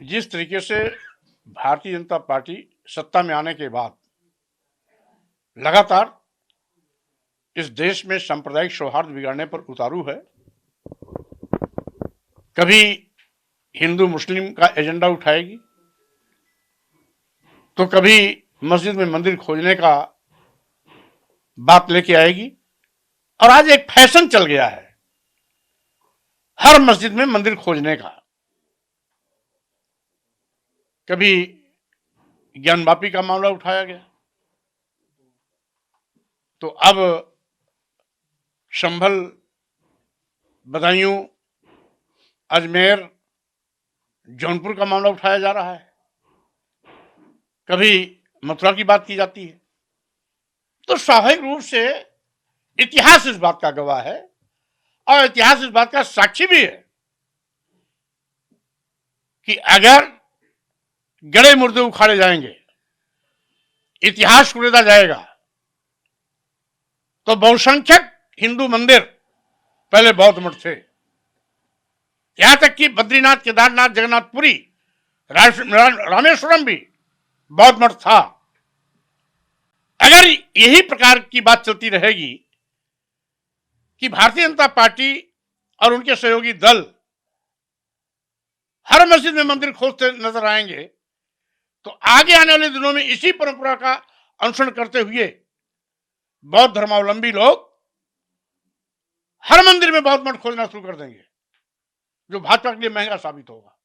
जिस तरीके से भारतीय जनता पार्टी सत्ता में आने के बाद लगातार इस देश में सांप्रदायिक सौहार्द बिगाड़ने पर उतारू है, कभी हिंदू मुस्लिम का एजेंडा उठाएगी तो कभी मस्जिद में मंदिर खोजने का बात लेके आएगी। और आज एक फैशन चल गया है हर मस्जिद में मंदिर खोजने का। कभी ज्ञानवापी का मामला उठाया गया तो अब संभल, बदायूं, अजमेर, जौनपुर का मामला उठाया जा रहा है। कभी मथुरा की बात की जाती है। तो स्वाभाविक रूप से इतिहास इस बात का गवाह है और इतिहास इस बात का साक्षी भी है कि अगर गड़े मुर्दे उखाड़े जाएंगे, इतिहास कुरेदा जाएगा, तो बहुसंख्यक हिंदू मंदिर पहले बौद्ध मठ थे। यहां तक कि बद्रीनाथ, केदारनाथ, जगन्नाथपुरी, रामेश्वरम भी बौद्ध मठ था। अगर यही प्रकार की बात चलती रहेगी कि भारतीय जनता पार्टी और उनके सहयोगी दल हर मस्जिद में मंदिर खोजते नजर आएंगे, तो आगे आने वाले दिनों में इसी परंपरा का अनुसरण करते हुए बौद्ध धर्मावलंबी लोग हर मंदिर में बौद्ध मठ खोजना शुरू कर देंगे, जो भाजपा के लिए महंगा साबित होगा।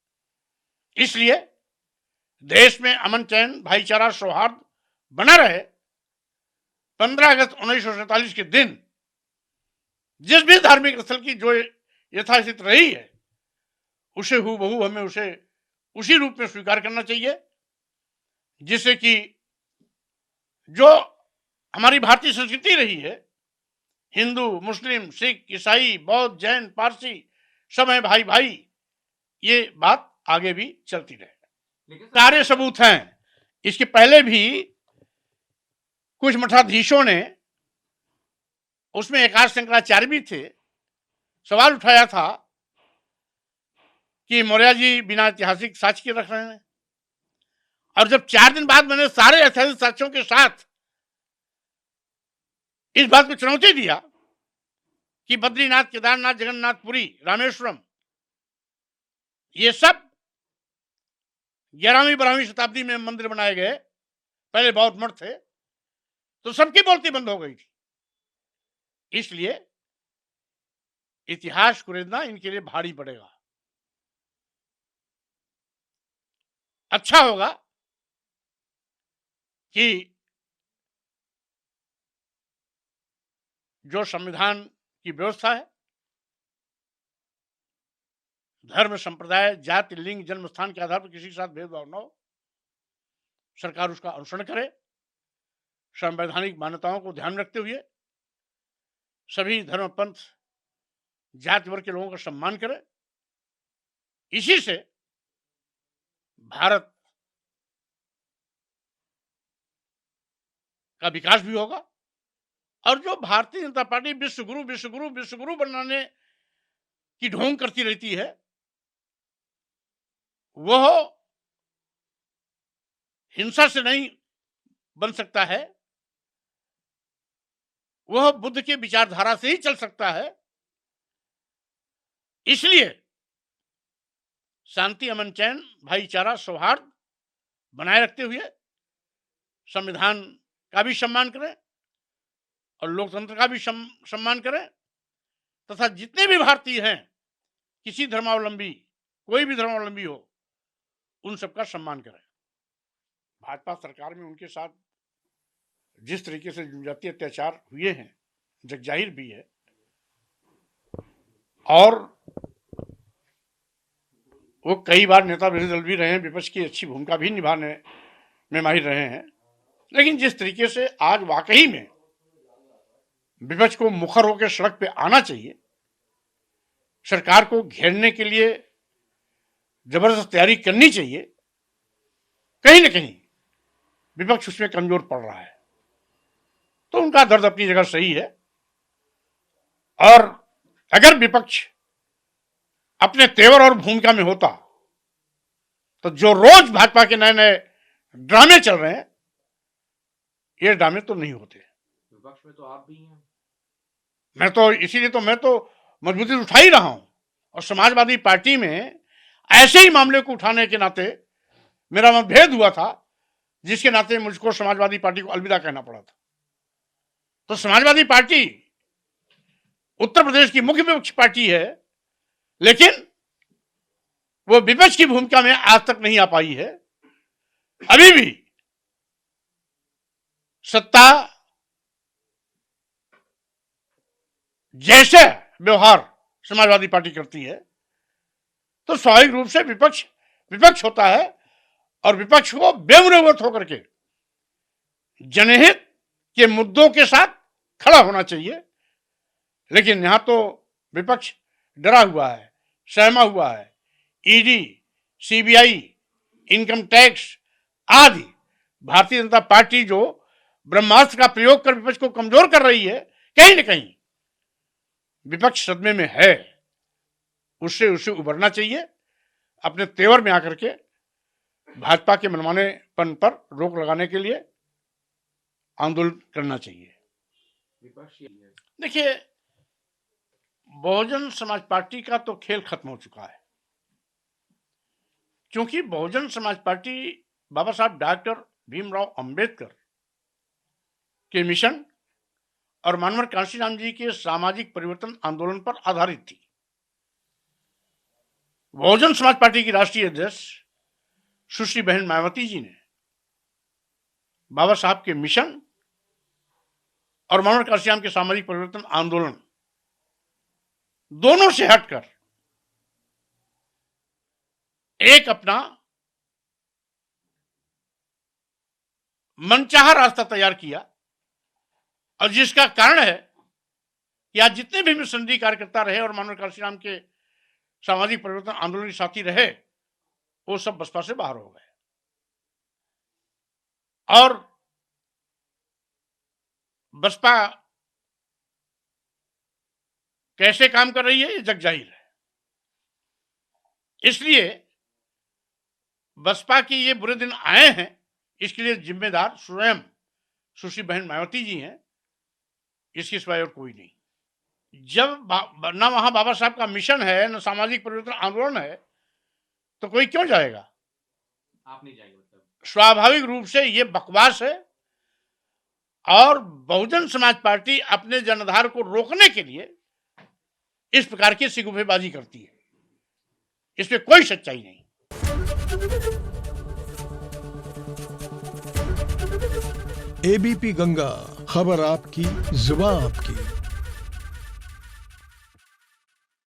इसलिए देश में अमन, चैन, भाईचारा, सौहार्द बना रहे। 15 अगस्त 1947 के दिन जिस भी धार्मिक स्थल की जो यथास्थिति रही है, उसे हूबहू हमें उसे उसी रूप में स्वीकार करना चाहिए, जिससे कि जो हमारी भारतीय संस्कृति रही है, हिंदू, मुस्लिम, सिख, ईसाई, बौद्ध, जैन, पारसी सब है भाई भाई, ये बात आगे भी चलती रहे। सारे सबूत हैं। इसके पहले भी कुछ मठाधीशों ने, उसमें एकाश शंकराचार्य भी थे, सवाल उठाया था कि मौर्य जी बिना ऐतिहासिक साक्ष्य के रख रहे हैं। और जब 4 दिन बाद मैंने सारे ऐतिहासिक साक्ष्यों के साथ इस बात को चुनौती दिया कि बद्रीनाथ, केदारनाथ, जगन्नाथपुरी, रामेश्वरम, ये सब 11वीं 12वीं शताब्दी में मंदिर बनाए गए, पहले बौद्ध मठ थे, तो सबकी बोलती बंद हो गई थी। इसलिए इतिहास कुरेदना इनके लिए भारी पड़ेगा। अच्छा होगा कि जो संविधान की व्यवस्था है, धर्म, संप्रदाय, जाति, लिंग, जन्म स्थान के आधार पर किसी के साथ भेदभाव न हो, सरकार उसका अनुसरण करे। संवैधानिक मान्यताओं को ध्यान रखते हुए सभी धर्म, पंथ, जाति, वर्ग के लोगों का सम्मान करे। इसी से भारत का विकास भी होगा। और जो भारतीय जनता पार्टी विश्वगुरु विश्वगुरु विश्वगुरु बनाने की ढोंग करती रहती है, वह हिंसा से नहीं बन सकता है, वह बुद्ध के विचारधारा से ही चल सकता है। इसलिए शांति, अमन, चैन, भाईचारा, सौहार्द बनाए रखते हुए संविधान का भी सम्मान करें और लोकतंत्र का भी सम्मान करें, तथा जितने भी भारतीय हैं, किसी धर्मावलंबी, कोई भी धर्मावलंबी हो, उन सबका सम्मान करें। भाजपा सरकार में उनके साथ जिस तरीके से जनजातीय अत्याचार हुए हैं, जगजाहिर भी है। और वो कई बार नेता विरोधी दल भी रहे हैं, विपक्ष की अच्छी भूमिका भी निभाने में माहिर रहे हैं। लेकिन जिस तरीके से आज वाकई में विपक्ष को मुखर होकर सड़क पे आना चाहिए, सरकार को घेरने के लिए जबरदस्त तैयारी करनी चाहिए, कहीं ना कहीं विपक्ष उसमें कमजोर पड़ रहा है। तो उनका दर्द अपनी जगह सही है। और अगर विपक्ष अपने तेवर और भूमिका में होता तो जो रोज भाजपा के नए नए ड्रामे चल रहे हैं, ये ड्रामे तो नहीं होते। विपक्ष में तो आप भी हैं। मैं तो इसीलिए तो मैं तो मजबूती उठा ही रहा हूं, और समाजवादी पार्टी में ऐसे ही मामले को उठाने के नाते मेरा मतभेद हुआ था, जिसके नाते मुझको समाजवादी पार्टी को अलविदा कहना पड़ा था। तो समाजवादी पार्टी उत्तर प्रदेश की मुख्य विपक्ष पार्टी है, लेकिन वो विपक्ष की भूमिका में आज तक नहीं आ पाई है। अभी भी सत्ता जैसे व्यवहार समाजवादी पार्टी करती है, तो स्वाभाविक रूप से विपक्ष विपक्ष होता है, और विपक्ष को बेमुरवत होकर के जनहित के मुद्दों के साथ खड़ा होना चाहिए। लेकिन यहां तो विपक्ष डरा हुआ है, सहमा हुआ है। ईडी, सीबीआई, इनकम टैक्स आदि भारतीय जनता पार्टी जो ब्रह्मास्त्र का प्रयोग कर विपक्ष को कमजोर कर रही है, कहीं न कहीं विपक्ष सदमे में है। उससे उभरना चाहिए, अपने तेवर में आकर के भाजपा के मनमानेपन पर रोक लगाने के लिए आंदोलन करना चाहिए। देखिए, बहुजन समाज पार्टी का तो खेल खत्म हो चुका है, क्योंकि बहुजन समाज पार्टी बाबा साहब डॉक्टर भीमराव अंबेडकर के मिशन और मानवर कांशीराम जी के सामाजिक परिवर्तन आंदोलन पर आधारित थी। बहुजन समाज पार्टी की राष्ट्रीय अध्यक्ष सुश्री बहन मायावती जी ने बाबा साहब के मिशन और मानवर कांशीराम के सामाजिक परिवर्तन आंदोलन दोनों से हटकर एक अपना मनचाहा रास्ता तैयार किया, और जिसका कारण है कि आज जितने भी मिशनरी कार्यकर्ता रहे और मानवर कांशीराम के सामाजिक परिवर्तन आंदोलन के साथी रहे, वो सब बसपा से बाहर हो गए। और बसपा कैसे काम कर रही है, ये जग जाहिर है। इसलिए बसपा के ये बुरे दिन आए हैं, इसके लिए जिम्मेदार स्वयं सुश्री बहन मायावती जी हैं, इसके सिवाय और कोई नहीं। जब ना वहां बाबा साहब का मिशन है, ना सामाजिक परिवर्तन आंदोलन है, तो कोई क्यों जाएगा? आप नहीं जाएंगे मतलब? स्वाभाविक रूप से ये बकवास है, और बहुजन समाज पार्टी अपने जनाधार को रोकने के लिए इस प्रकार की सिगुफेबाजी करती है। इसमें कोई सच्चाई नहीं। एबीपी गंगा, खबर आपकी, जुबान आपकी।